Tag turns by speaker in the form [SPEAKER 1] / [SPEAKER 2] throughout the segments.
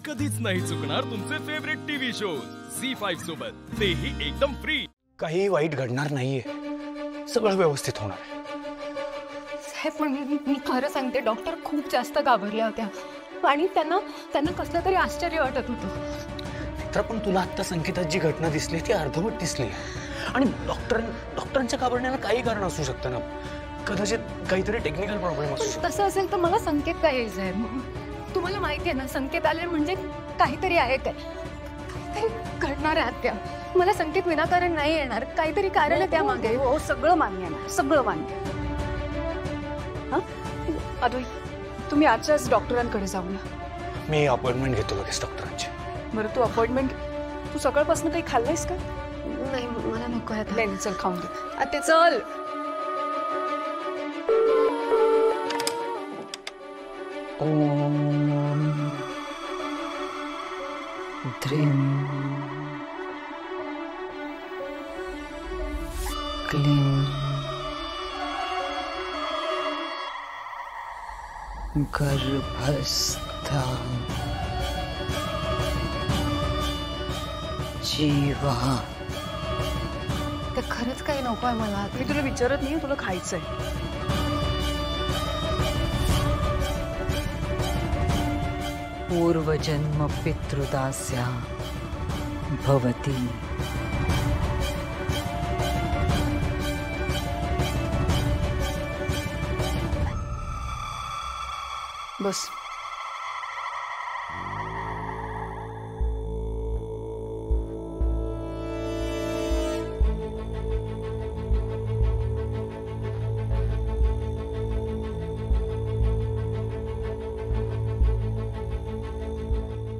[SPEAKER 1] कधीच नाही चुकणार तुमचे फेवरेट टीव्ही शोज झी5 सोबत, तेही एकदम फ्री।
[SPEAKER 2] काही वाईट घडणार नाहीये, सगळं व्यवस्थित होणार आहे।
[SPEAKER 3] साहेब, पण मी खरं सांगते, डॉक्टर खूप जास्त घाबरल्या होत्या आणि त्यांना कसलं तरी आश्चर्य वाटत होतं।
[SPEAKER 2] तर पण तुला आता संकेतात जी घटना दिसली ती अर्धवट दिसली आणि डॉक्टरांच्या घाबरण्याला काही कारण असू शकतं ना, कदाचित काहीतरी टेक्निकल प्रॉब्लेम असू शकतो।
[SPEAKER 3] तसं असेल तर मला संकेत काय यायचं आहे? तुम्हाला माहिती आहे ना, संकेत आले म्हणजे काहीतरी आहे, काहीतरी घडणार आहे आत्या। मला संकेत विनाकारण नाही येणार, काहीतरी कारण आहे त्यामागे।
[SPEAKER 4] हो, सगळं मान्य आहे, सगळं मान्य। हां अद्वैत, तुम्ही आजच्याच डॉक्टरांकडे जाऊया।
[SPEAKER 2] मी अपॉइंटमेंट घेतो लगेच डॉक्टरांची।
[SPEAKER 4] बरं, तू अपॉइंटमेंट, तू सकाळपासून काही खाल्लंयस का?
[SPEAKER 3] नाही, मला नको आहे।
[SPEAKER 4] नाही, चल खाऊन घे।
[SPEAKER 3] आत्या चल।
[SPEAKER 5] ओम ध्रीं क्लीं गर्भस्था जीवा।
[SPEAKER 3] ते खरंच काही नको आहे मला।
[SPEAKER 4] मी तुला विचारत नाही, तुला खायचंय।
[SPEAKER 5] पूर्वजन्म पितृदास्या भवती।
[SPEAKER 4] बस।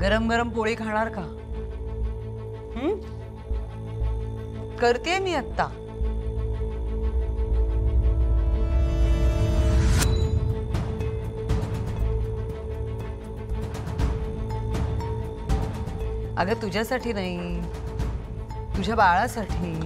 [SPEAKER 5] गरम गरम पोळी खाणार का? करते मी आत्ता। अगं तुझ्यासाठी नाही, तुझ्या बाळासाठी।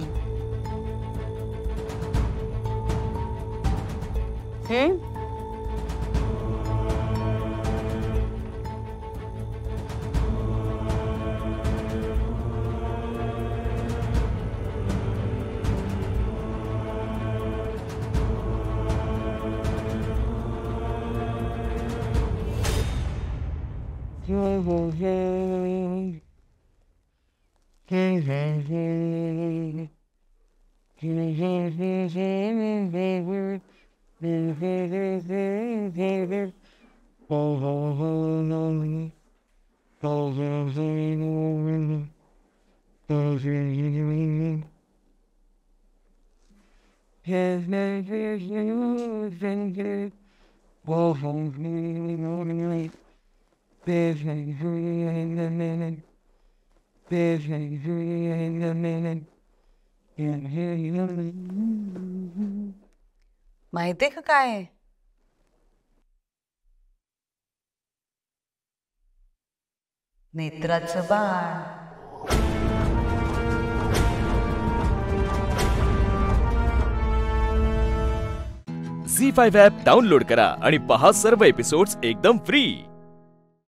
[SPEAKER 5] माहितीये का काय? नेत्राचं बाळ।
[SPEAKER 1] झी5 ॲप डाउनलोड करा आणि पहा सर्व एपिसोड्स एकदम फ्री।